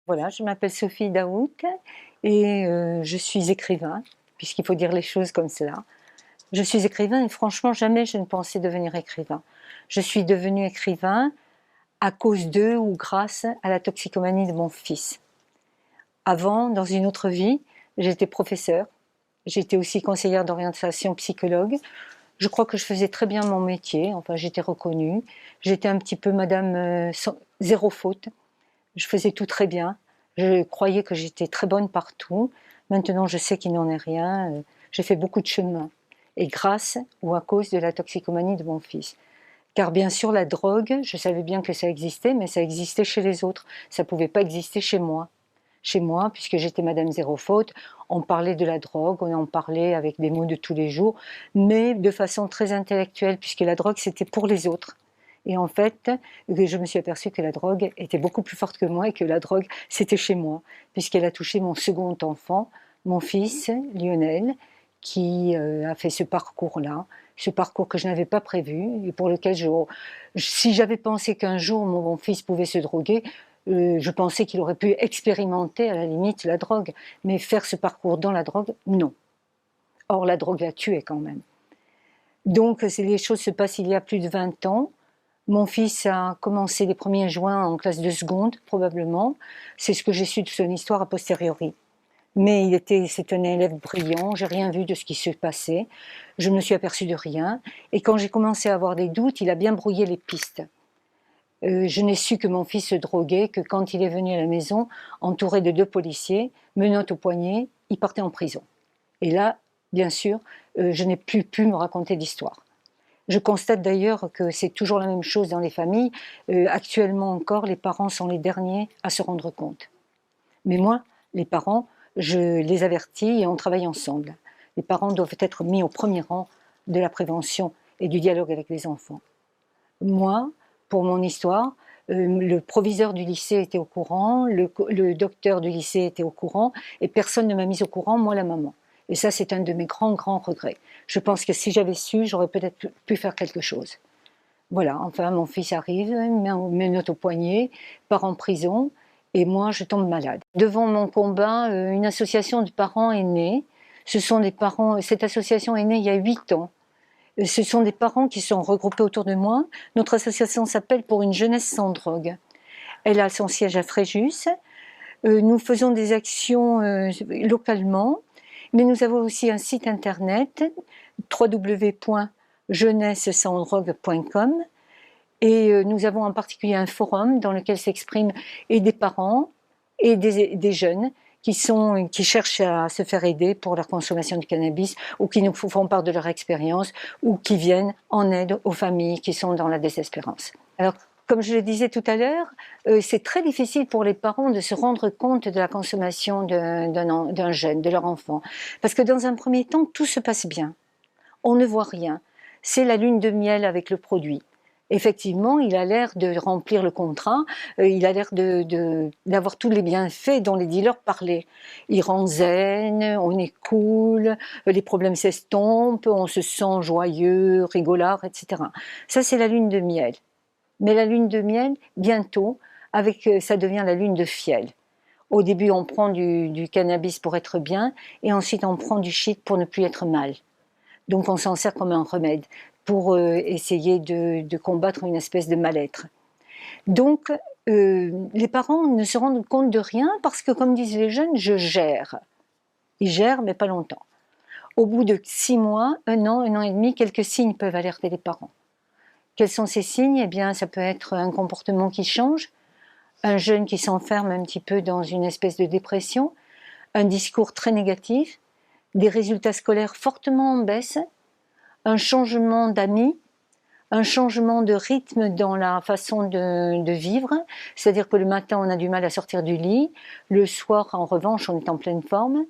Voilà, je m'appelle Sophie Daoud et je suis écrivain, puisqu'il faut dire les choses comme cela. Je suis écrivain et franchement, jamais je ne pensais devenir écrivain. Je suis devenue écrivain à cause de ou grâce à la toxicomanie de mon fils. Avant, dans une autre vie, j'étais professeure, j'étais aussi conseillère d'orientation psychologue. Je crois que je faisais très bien mon métier, enfin j'étais reconnue. J'étais un petit peu madame zéro faute. Je faisais tout très bien. Je croyais que j'étais très bonne partout. Maintenant, je sais qu'il n'en est rien. J'ai fait beaucoup de chemin. Et grâce ou à cause de la toxicomanie de mon fils. Car bien sûr, la drogue, je savais bien que ça existait, mais ça existait chez les autres. Ça ne pouvait pas exister chez moi. Chez moi, puisque j'étais Madame Zéro Faute, on parlait de la drogue, on en parlait avec des mots de tous les jours, mais de façon très intellectuelle, puisque la drogue, c'était pour les autres. Et en fait, je me suis aperçue que la drogue était beaucoup plus forte que moi et que la drogue, c'était chez moi, puisqu'elle a touché mon second enfant, mon fils, Lionel, qui a fait ce parcours-là, ce parcours que je n'avais pas prévu et pour lequel si j'avais pensé qu'un jour mon fils pouvait se droguer, je pensais qu'il aurait pu expérimenter à la limite la drogue, mais faire ce parcours dans la drogue, non. Or, la drogue l'a tué quand même. Donc, les choses se passent il y a plus de 20 ans. Mon fils a commencé les 1er juin en classe de seconde, probablement. C'est ce que j'ai su de son histoire a posteriori. Mais c'est un élève brillant, j'ai rien vu de ce qui se passait. Je ne me suis aperçue de rien. Et quand j'ai commencé à avoir des doutes, il a bien brouillé les pistes. Je n'ai su que mon fils se droguait que quand il est venu à la maison, entouré de 2 policiers, menottes au poignet, il partait en prison. Et là, bien sûr, je n'ai plus pu me raconter d'histoire. Je constate d'ailleurs que c'est toujours la même chose dans les familles. Actuellement encore, les parents sont les derniers à se rendre compte. Mais moi, les parents, je les avertis et on travaille ensemble. Les parents doivent être mis au premier rang de la prévention et du dialogue avec les enfants. Moi, pour mon histoire, le proviseur du lycée était au courant, le docteur du lycée était au courant, et personne ne m'a mise au courant, moi la maman. Et ça, c'est un de mes grands, grands regrets. Je pense que si j'avais su, j'aurais peut-être pu faire quelque chose. Voilà, enfin, mon fils arrive, me note au poignet, part en prison, et moi, je tombe malade. Devant mon combat, une association de parents est née. Ce sont des parents, cette association est née il y a 8 ans. Ce sont des parents qui sont regroupés autour de moi. Notre association s'appelle Pour une jeunesse sans drogue. Elle a son siège à Fréjus. Nous faisons des actions localement, mais nous avons aussi un site internet www.jeunessesandsdrogue.com et nous avons en particulier un forum dans lequel s'expriment et des parents et des jeunes qui cherchent à se faire aider pour leur consommation de cannabis ou qui nous font part de leur expérience ou qui viennent en aide aux familles qui sont dans la désespérance. Alors, comme je le disais tout à l'heure, c'est très difficile pour les parents de se rendre compte de la consommation d'un jeune, de leur enfant. Parce que dans un premier temps, tout se passe bien. On ne voit rien. C'est la lune de miel avec le produit. Effectivement, il a l'air de remplir le contrat, il a l'air d'avoir tous les bienfaits dont les dealers parlaient. Il rend zen, on est cool, les problèmes s'estompent, on se sent joyeux, rigolard, etc. Ça, c'est la lune de miel. Mais la lune de miel, bientôt, ça devient la lune de fiel. Au début, on prend du cannabis pour être bien, et ensuite on prend du shit pour ne plus être mal. Donc on s'en sert comme un remède pour essayer de combattre une espèce de mal-être. Donc les parents ne se rendent compte de rien parce que, comme disent les jeunes, je gère. Ils gèrent, mais pas longtemps. Au bout de 6 mois, 1 an et demi, quelques signes peuvent alerter les parents. Quels sont ces signes? Eh bien, ça peut être un comportement qui change, un jeune qui s'enferme un petit peu dans une espèce de dépression, un discours très négatif, des résultats scolaires fortement en baisse, un changement d'amis, un changement de rythme dans la façon de vivre, c'est-à-dire que le matin on a du mal à sortir du lit, le soir en revanche on est en pleine forme,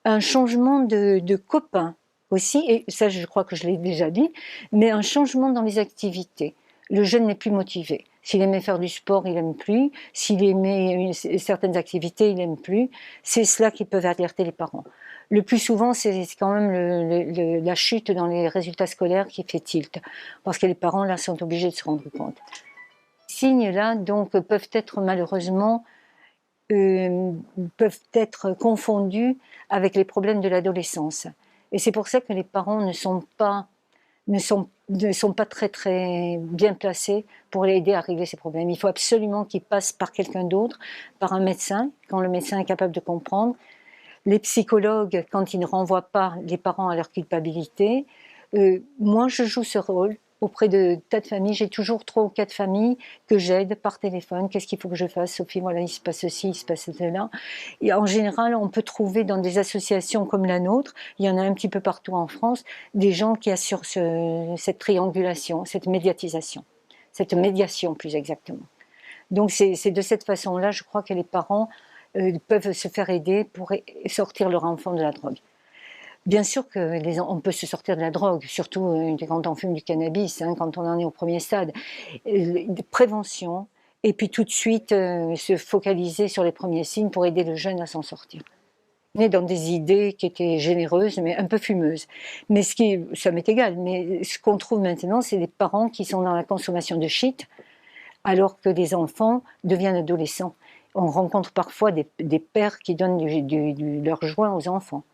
un changement de copains aussi, et ça je crois que je l'ai déjà dit, mais un changement dans les activités. Le jeune n'est plus motivé. S'il aimait faire du sport, il n'aime plus. S'il aimait certaines activités, il n'aime plus. C'est cela qui peut alerter les parents. Le plus souvent, c'est quand même la chute dans les résultats scolaires qui fait tilt, parce que les parents là sont obligés de se rendre compte. Ces signes là donc peuvent être malheureusement euh, peuvent être confondus avec les problèmes de l'adolescence. Et c'est pour ça que les parents ne sont pas très très bien placés pour l'aider à régler ces problèmes. Il faut absolument qu'ils passent par quelqu'un d'autre, par un médecin, quand le médecin est capable de comprendre. Les psychologues, quand ils ne renvoient pas les parents à leur culpabilité. Moi, je joue ce rôle auprès de tas de familles. J'ai toujours 3 ou 4 familles que j'aide par téléphone. Qu'est-ce qu'il faut que je fasse, Sophie? Voilà, il se passe ceci, il se passe cela. Et en général, on peut trouver dans des associations comme la nôtre, il y en a un petit peu partout en France, des gens qui assurent cette triangulation, cette médiatisation, cette médiation plus exactement. Donc c'est de cette façon-là, je crois que les parents peuvent se faire aider pour sortir leur enfant de la drogue. Bien sûr que on peut se sortir de la drogue, surtout quand on fume du cannabis, hein, quand on en est au premier stade. Prévention, et puis tout de suite se focaliser sur les premiers signes pour aider le jeune à s'en sortir. On est dans des idées qui étaient généreuses, mais un peu fumeuses. Mais ça m'est égal, mais ce qu'on trouve maintenant, c'est des parents qui sont dans la consommation de shit, alors que les enfants deviennent adolescents. On rencontre parfois des pères qui donnent leur joint aux enfants.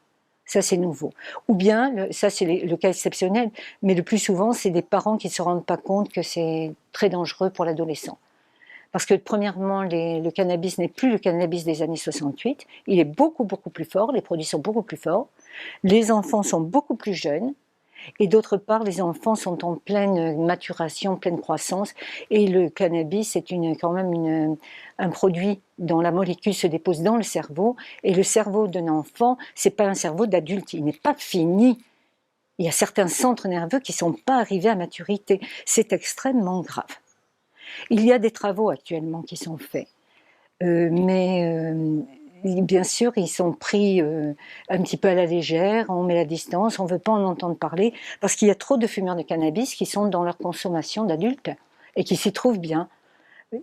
Ça, c'est nouveau. Ou bien, ça c'est le cas exceptionnel, mais le plus souvent, c'est des parents qui ne se rendent pas compte que c'est très dangereux pour l'adolescent. Parce que premièrement, le cannabis n'est plus le cannabis des années 68, il est beaucoup, beaucoup plus fort, les produits sont beaucoup plus forts, les enfants sont beaucoup plus jeunes, et d'autre part, les enfants sont en pleine maturation, pleine croissance, et le cannabis est quand même un produit dont la molécule se dépose dans le cerveau, et le cerveau d'un enfant, c'est pas un cerveau d'adulte, il n'est pas fini. Il y a certains centres nerveux qui ne sont pas arrivés à maturité. C'est extrêmement grave. Il y a des travaux actuellement qui sont faits, mais bien sûr, ils sont pris un petit peu à la légère, on met la distance, on ne veut pas en entendre parler, parce qu'il y a trop de fumeurs de cannabis qui sont dans leur consommation d'adultes et qui s'y trouvent bien.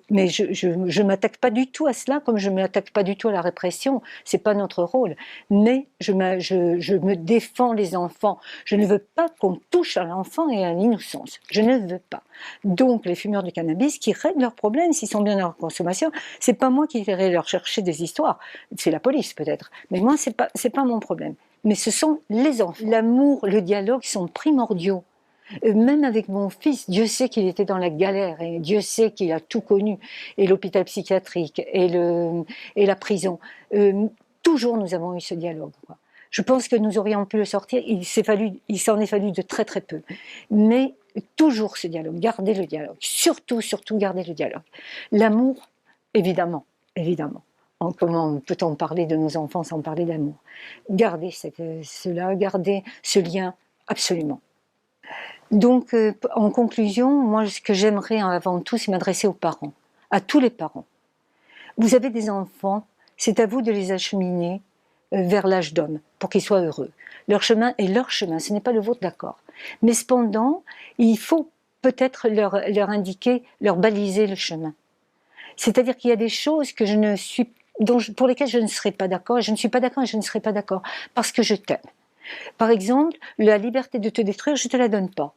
Mais je m'attaque pas du tout à cela, comme je ne m'attaque pas du tout à la répression, c'est pas notre rôle. Mais je me défends les enfants. Je ne veux pas qu'on touche à l'enfant et à l'innocence. Je ne veux pas. Donc les fumeurs de cannabis qui règlent leurs problèmes s'ils sont bien dans leur consommation, c'est pas moi qui irai leur chercher des histoires. C'est la police peut-être. Mais moi c'est pas mon problème. Mais ce sont les enfants. L'amour, le dialogue sont primordiaux. Même avec mon fils, Dieu sait qu'il était dans la galère et Dieu sait qu'il a tout connu, et l'hôpital psychiatrique et la prison. Toujours nous avons eu ce dialogue, quoi. Je pense que nous aurions pu le sortir, il s'en est fallu de très très peu. Mais toujours ce dialogue, garder le dialogue, surtout garder le dialogue. L'amour, évidemment, évidemment. Comment peut-on parler de nos enfants sans parler d'amour? Garder cela, garder ce lien, absolument. Donc, en conclusion, moi, ce que j'aimerais avant tout, c'est m'adresser aux parents, à tous les parents. Vous avez des enfants, c'est à vous de les acheminer vers l'âge d'homme, pour qu'ils soient heureux. Leur chemin est leur chemin, ce n'est pas le vôtre, d'accord. Mais cependant, il faut peut-être leur indiquer, leur baliser le chemin. C'est-à-dire qu'il y a des choses que pour lesquelles je ne serai pas d'accord, et je ne suis pas d'accord et je ne serai pas d'accord, parce que je t'aime. Par exemple, la liberté de te détruire, je ne te la donne pas.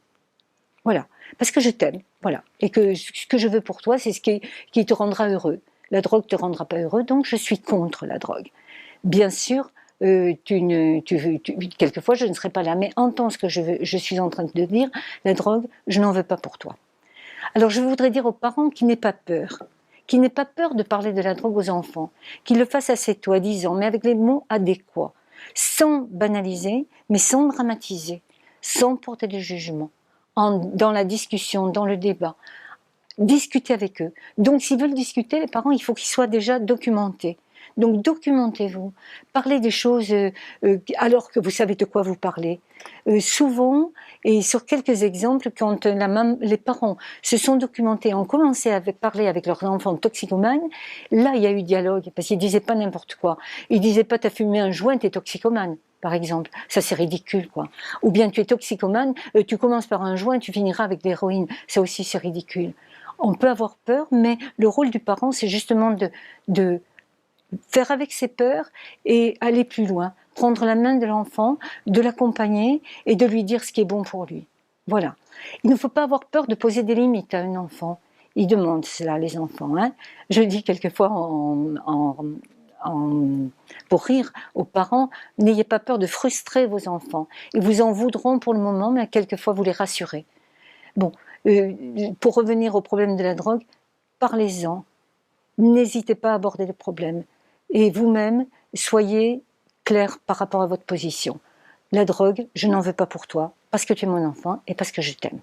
Voilà, parce que je t'aime, voilà. Et que ce que je veux pour toi, c'est ce qui te rendra heureux. La drogue ne te rendra pas heureux, donc je suis contre la drogue. Bien sûr, quelquefois je ne serai pas là, mais entends ce que je suis en train de dire, la drogue, je n'en veux pas pour toi. Alors je voudrais dire aux parents qu'ils n'aient pas peur, de parler de la drogue aux enfants, qu'ils le fassent assez tôt, à 10 ans, mais avec les mots adéquats, sans banaliser, mais sans dramatiser, sans porter de jugement. Dans la discussion, dans le débat. Discuter avec eux. Donc s'ils veulent discuter, les parents, il faut qu'ils soient déjà documentés. Donc documentez-vous. Parlez des choses alors que vous savez de quoi vous parlez. Souvent, et sur quelques exemples, quand les parents se sont documentés, ont commencé à parler avec leurs enfants toxicomanes, là il y a eu dialogue, parce qu'ils disaient pas n'importe quoi. Ils disaient pas t'as fumé un joint, t'es toxicomane. Par exemple, ça c'est ridicule, quoi. Ou bien tu es toxicomane, tu commences par un joint, tu finiras avec l'héroïne. Ça aussi c'est ridicule. On peut avoir peur, mais le rôle du parent, c'est justement de faire avec ses peurs et aller plus loin. Prendre la main de l'enfant, de l'accompagner et de lui dire ce qui est bon pour lui. Voilà. Il ne faut pas avoir peur de poser des limites à un enfant. Ils demandent cela, les enfants. Hein. Je dis quelquefois pour rire aux parents, n'ayez pas peur de frustrer vos enfants. Ils vous en voudront pour le moment, mais quelquefois vous les rassurez. Bon, pour revenir au problème de la drogue, parlez-en. N'hésitez pas à aborder le problème. Et vous-même, soyez clair par rapport à votre position. La drogue, je n'en veux pas pour toi, parce que tu es mon enfant et parce que je t'aime.